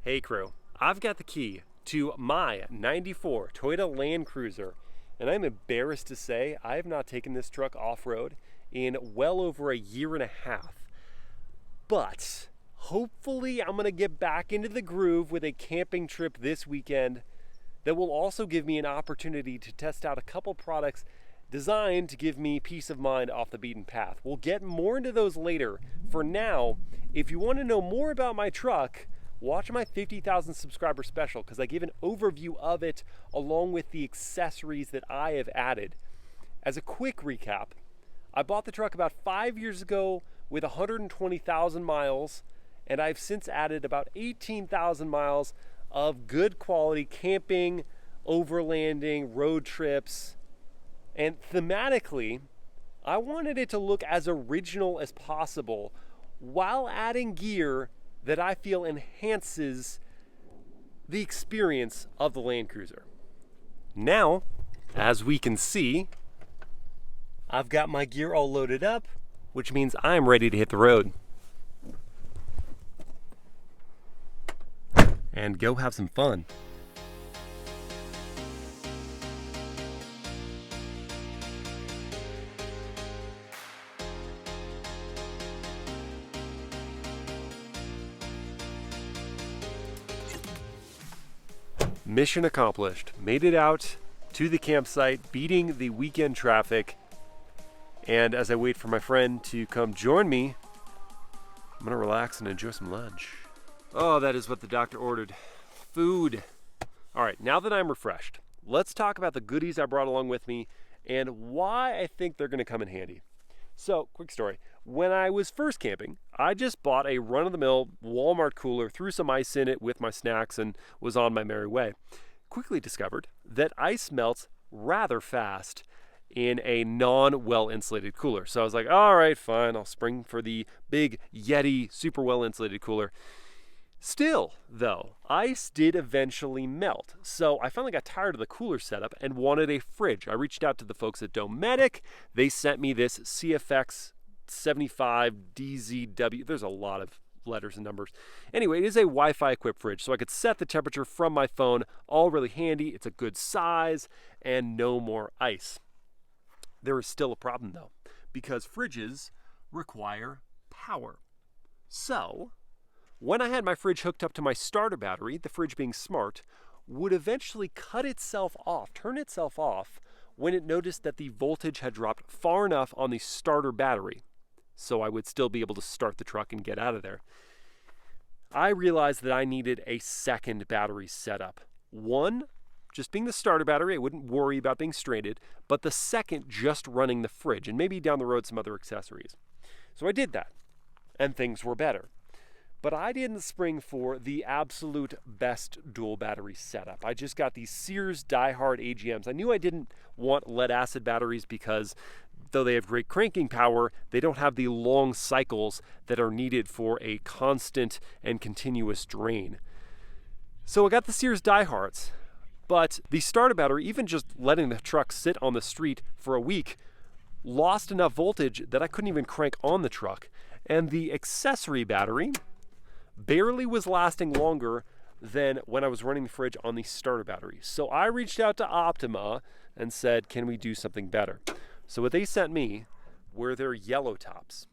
Hey crew, I've got the key to my 94 Toyota Land Cruiser, and I'm embarrassed to say I have not taken this truck off-road in well over a year and a half. But hopefully I'm gonna get back into the groove with a camping trip this weekend that will also give me an opportunity to test out a couple products designed to give me peace of mind off the beaten path. We'll get more into those later. For now, if you want to know more about my truck, watch my 50,000 subscriber special because I give an overview of it along with the accessories that I have added. As a quick recap, I bought the truck about 5 years ago with 120,000 miles, and I've since added about 18,000 miles of good quality camping, overlanding, road trips, and thematically, I wanted it to look as original as possible while adding gear that I feel enhances the experience of the Land Cruiser. Now, as we can see, I've got my gear all loaded up, which means I'm ready to hit the road and go have some fun. Mission accomplished. Made it out to the campsite, beating the weekend traffic. And as I wait for my friend to come join me, I'm gonna relax and enjoy some lunch. Oh, that is what the doctor ordered. Food. All right, now that I'm refreshed, let's talk about the goodies I brought along with me and why I think they're gonna come in handy. So, quick story. When I was first camping, I just bought a run-of-the-mill Walmart cooler, threw some ice in it with my snacks, and was on my merry way. Quickly discovered that ice melts rather fast in a non-well-insulated cooler. So I was like, all right, fine, I'll spring for the big Yeti super well-insulated cooler. Still, though, ice did eventually melt. So I finally got tired of the cooler setup and wanted a fridge. I reached out to the folks at Dometic. They sent me this CFX 75 DZW. There's a lot of letters and numbers. Anyway, it is a Wi-Fi equipped fridge, so I could set the temperature from my phone. All really handy. It's a good size and no more ice. There is still a problem though, because fridges require power. So when I had my fridge hooked up to my starter battery, the fridge being smart, would eventually cut itself off, turn itself off when it noticed that the voltage had dropped far enough on the starter battery, so I would still be able to start the truck and get out of there. I realized that I needed a second battery setup. One, just being the starter battery, I wouldn't worry about being stranded, but the second, just running the fridge, and maybe down the road some other accessories. So I did that, and things were better. But I didn't spring for the absolute best dual battery setup. I just got these Sears Die-Hard AGMs. I knew I didn't want lead acid batteries because though they have great cranking power, they don't have the long cycles that are needed for a constant and continuous drain. So I got the Sears Die-Hards, but the starter battery, even just letting the truck sit on the street for a week, lost enough voltage that I couldn't even crank on the truck. And the accessory battery barely was lasting longer than when I was running the fridge on the starter battery. So I reached out to Optima and said, can we do something better? So what they sent me were their Yellowtops.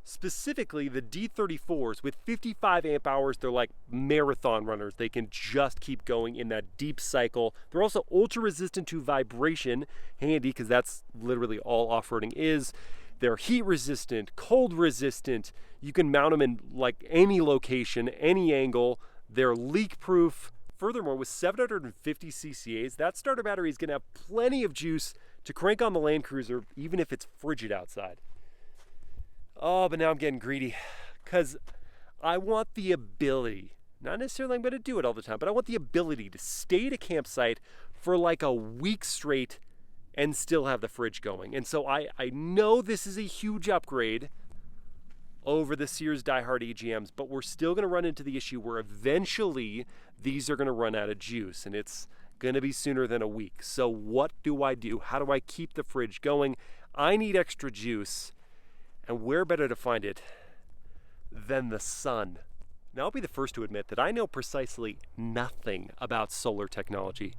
Specifically the D34s with 55 amp hours. They're like marathon runners. They can just keep going in that deep cycle. They're also ultra resistant to vibration, handy because that's literally all off-roading is. They're heat resistant, cold resistant. You can mount them in like any location, any angle. They're leak proof. Furthermore, with 750 ccAs, that starter battery is gonna have plenty of juice to crank on the Land Cruiser, even if it's frigid outside. Oh, but now I'm getting greedy because I want the ability, not necessarily I'm gonna do it all the time, but I want the ability to stay at a campsite for like a week straight and still have the fridge going. And so I know this is a huge upgrade over the Sears Die-Hard AGMs, but we're still gonna run into the issue where eventually these are gonna run out of juice, and it's gonna be sooner than a week. So what do I do? How do I keep the fridge going? I need extra juice, and where better to find it than the sun? Now, I'll be the first to admit that I know precisely nothing about solar technology,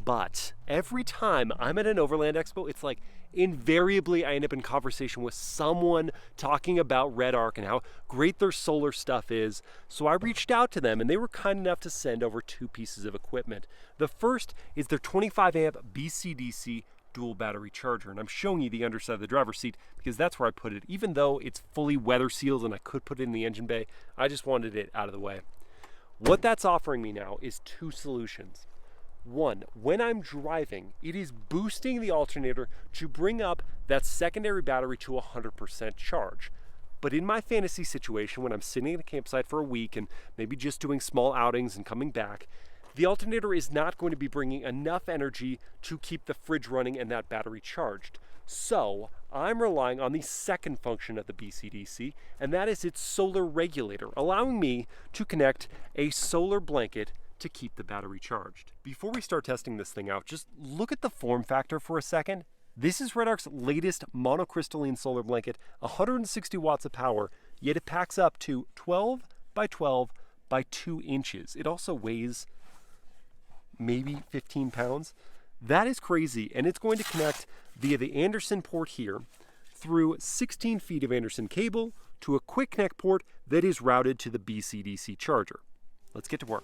but every time I'm at an Overland Expo, it's like invariably I end up in conversation with someone talking about Redarc and how great their solar stuff is. So I reached out to them and they were kind enough to send over 2 pieces of equipment. The first is their 25 amp BCDC dual battery charger, and I'm showing you the underside of the driver's seat because that's where I put it. Even though it's fully weather sealed and I could put it in the engine bay, I just wanted it out of the way. What that's offering me now is 2 solutions. One, when I'm driving, it is boosting the alternator to bring up that secondary battery to 100% charge. But in my fantasy situation, when I'm sitting at a campsite for a week and maybe just doing small outings and coming back, the alternator is not going to be bringing enough energy to keep the fridge running and that battery charged. So I'm relying on the second function of the BCDC, and that is its solar regulator, allowing me to connect a solar blanket to keep the battery charged. Before we start testing this thing out, just look at the form factor for a second. This is Redarc's latest monocrystalline solar blanket, 160 watts of power, yet it packs up to 12 by 12 by 2 inches. It also weighs maybe 15 pounds. That is crazy, and it's going to connect via the Anderson port here through 16 feet of Anderson cable to a quick connect port that is routed to the BCDC charger. Let's get to work.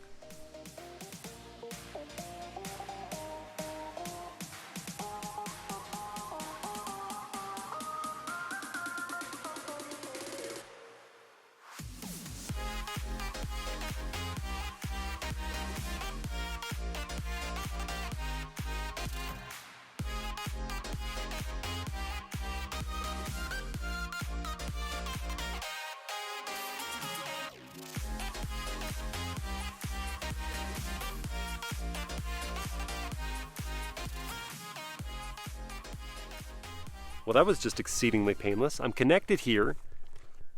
Well, that was just exceedingly painless. I'm connected here,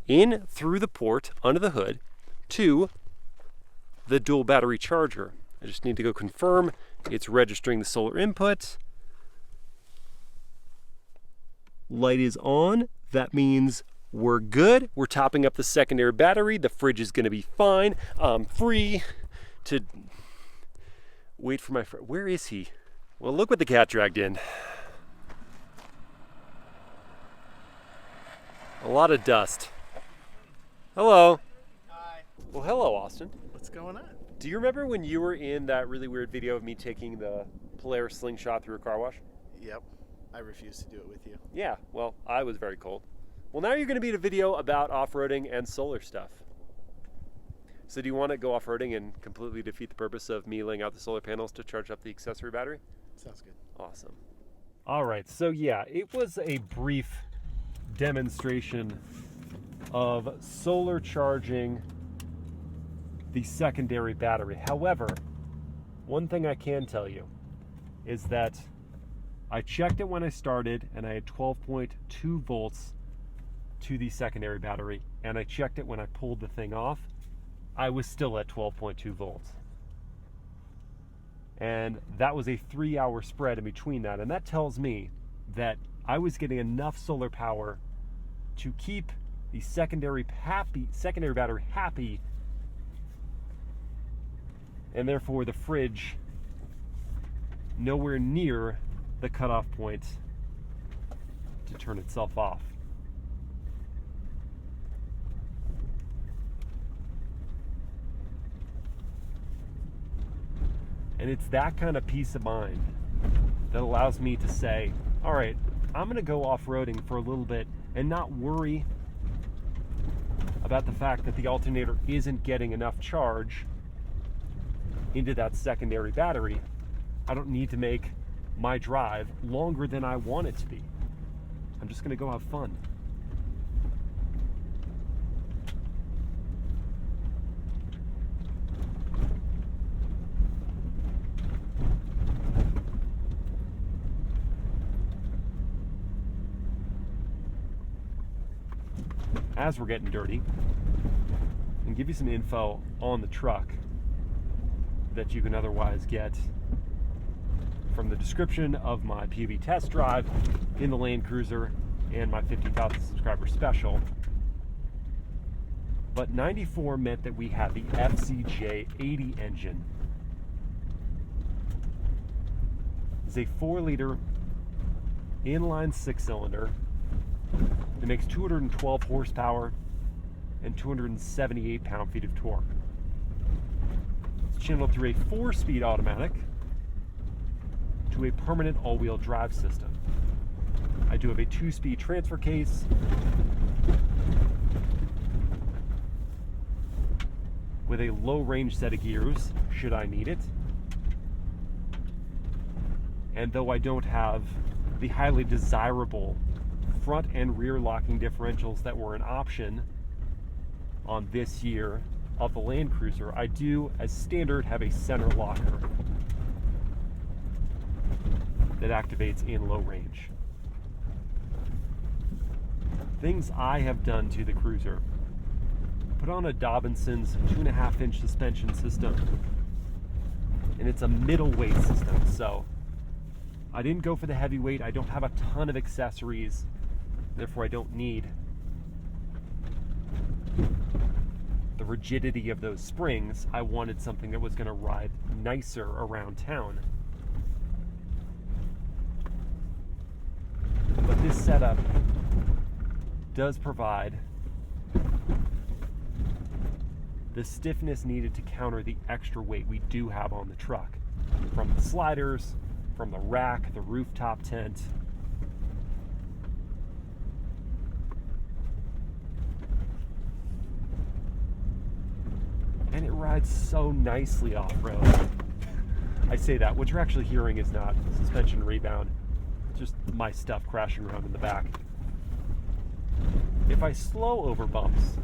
in through the port, under the hood, to the dual battery charger. I just need to go confirm it's registering the solar input. Light is on. That means we're good. We're topping up the secondary battery. The fridge is going to be fine. I'm free to wait for my friend. Where is he? Well, look what the cat dragged in. A lot of dust. Hello. Hi. Well, hello, Austin. What's going on? Do you remember when you were in that really weird video of me taking the Polaris slingshot through a car wash? Yep. I refuse to do it with you. Yeah, well, I was very cold. Well, now you're going to be in a video about off-roading and solar stuff. So do you want to go off-roading and completely defeat the purpose of me laying out the solar panels to charge up the accessory battery? Sounds good. Awesome. All right, so yeah, it was a brief demonstration of solar charging the secondary battery. However, one thing I can tell you is that I checked it when I started and I had 12.2 volts to the secondary battery, and I checked it when I pulled the thing off. I was still at 12.2 volts. And that was a 3-hour spread in between that, and that tells me that I was getting enough solar power to keep the secondary battery happy, and therefore the fridge nowhere near the cutoff point to turn itself off. And it's that kind of peace of mind that allows me to say, all right, I'm going to go off-roading for a little bit and not worry about the fact that the alternator isn't getting enough charge into that secondary battery. I don't need to make my drive longer than I want it to be. I'm just going to go have fun. As we're getting dirty, and give you some info on the truck that you can otherwise get from the description of my POV test drive in the Land Cruiser and my 50,000 subscriber special. But 94 meant that we had the FCJ80 engine. It's a 4-liter inline 6-cylinder that makes 212 horsepower and 278 pound-feet of torque. It's channeled through a 4-speed automatic to a permanent all-wheel drive system. I do have a 2-speed transfer case, with a low-range set of gears, should I need it. And though I don't have the highly desirable front and rear locking differentials that were an option on this year of the Land Cruiser, I do, as standard, have a center locker that activates in low range. Things I have done to the Cruiser: put on a Dobinson's 2.5-inch suspension system, and it's a middleweight system, so I didn't go for the heavyweight. I don't have a ton of accessories, therefore I don't need the rigidity of those springs. I wanted something that was going to ride nicer around town. But this setup does provide the stiffness needed to counter the extra weight we do have on the truck, from the sliders, from the rack, the rooftop tent. And it rides so nicely off-road. I say that, what you're actually hearing is not suspension rebound, just my stuff crashing around in the back. If I slow over bumps,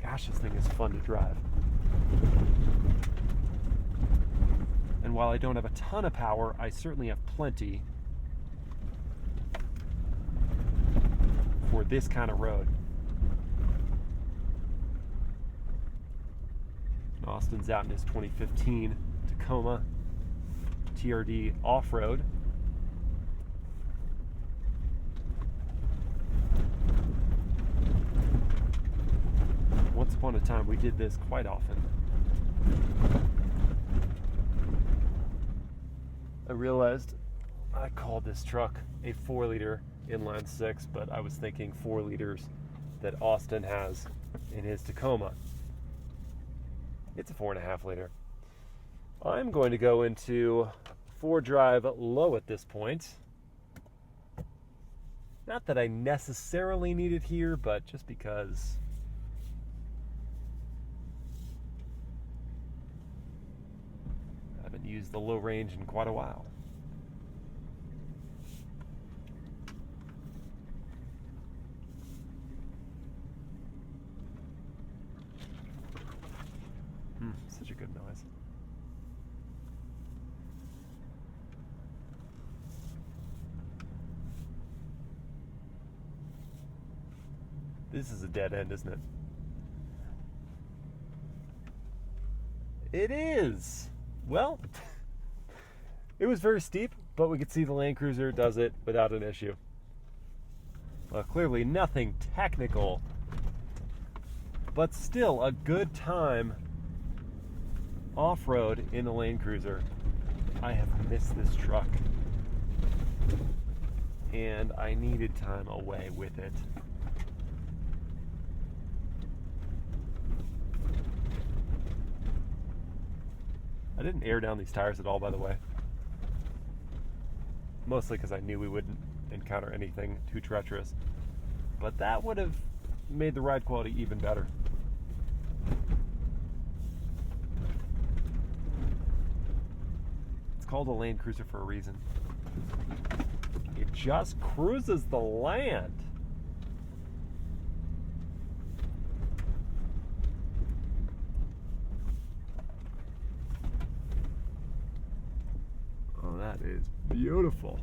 gosh, this thing is fun to drive. And while I don't have a ton of power, I certainly have plenty for this kind of road. Austin's out in his 2015 Tacoma TRD off-road. Once upon a time, we did this quite often. I realized I called this truck a 4-liter inline 6, but I was thinking 4 liters that Austin has in his Tacoma. It's a 4.5 liter. I'm going to go into 4-drive low at this point. Not that I necessarily need it here, but just because I haven't used the low range in quite a while. Such a good noise. This is a dead end, isn't it? It is! Well, it was very steep, but we could see the Land Cruiser does it without an issue. Well, clearly nothing technical, but still a good time off-road in the Land Cruiser. I have missed this truck, and I needed time away with it. I didn't air down these tires at all, by the way. Mostly because I knew we wouldn't encounter anything too treacherous. But that would have made the ride quality even better. It's called a Land Cruiser for a reason. It just cruises the land. Oh, that is beautiful.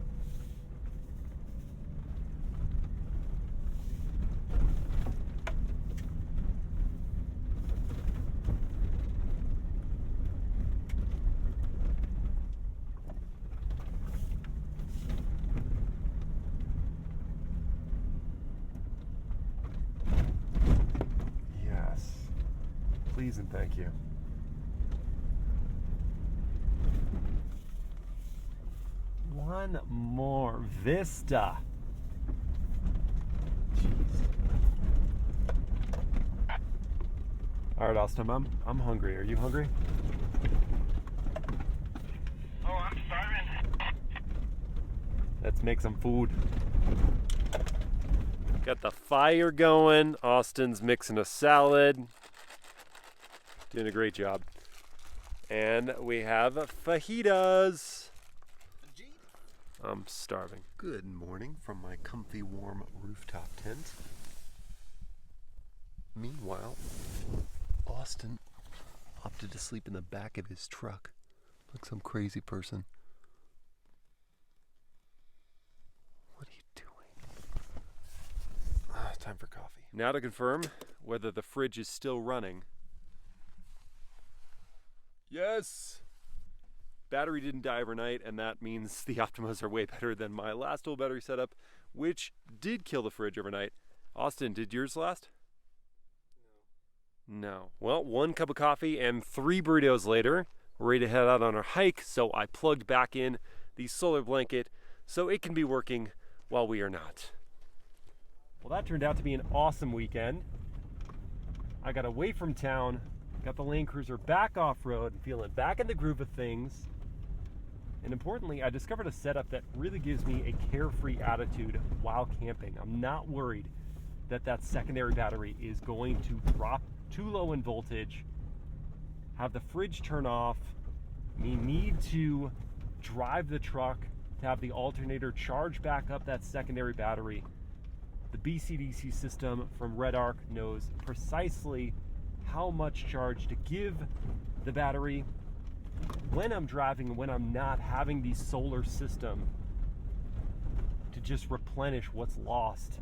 Please and thank you. One more Vista. Jeez. All right, Austin, I'm hungry. Are you hungry? Oh, I'm starving. Let's make some food. Got the fire going. Austin's mixing a salad. Doing a great job. And we have fajitas. I'm starving. Good morning from my comfy, warm rooftop tent. Meanwhile, Austin opted to sleep in the back of his truck like some crazy person. What are you doing? Time for coffee. Now to confirm whether the fridge is still running. Yes! Battery didn't die overnight, and that means the Optimas are way better than my last old battery setup, which did kill the fridge overnight. Austin, did yours last? No. Well, 1 cup of coffee and 3 burritos later, we're ready to head out on our hike, so I plugged back in the solar blanket so it can be working while we are not. Well, that turned out to be an awesome weekend. I got away from town, got the Land Cruiser back off-road, and feeling back in the groove of things. And importantly, I discovered a setup that really gives me a carefree attitude while camping. I'm not worried that secondary battery is going to drop too low in voltage, have the fridge turn off, me need to drive the truck to have the alternator charge back up that secondary battery. The BCDC system from Redarc knows precisely how much charge to give the battery when I'm driving and when I'm not, having the solar system to just replenish what's lost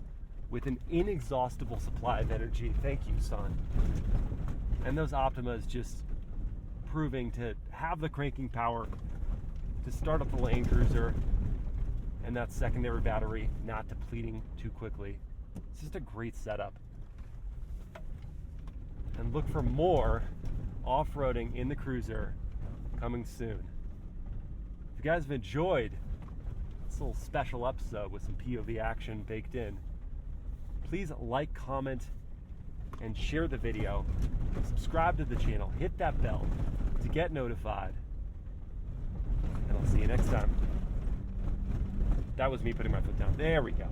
with an inexhaustible supply of energy. Thank you, son. And those Optimas just proving to have the cranking power to start up the Land Cruiser, and that secondary battery not depleting too quickly. It's just a great setup. And look for more off-roading in the Cruiser coming soon. If you guys have enjoyed this little special episode with some POV action baked in, please like, comment, and share the video. Subscribe to the channel. Hit that bell to get notified. And I'll see you next time. That was me putting my foot down. There we go.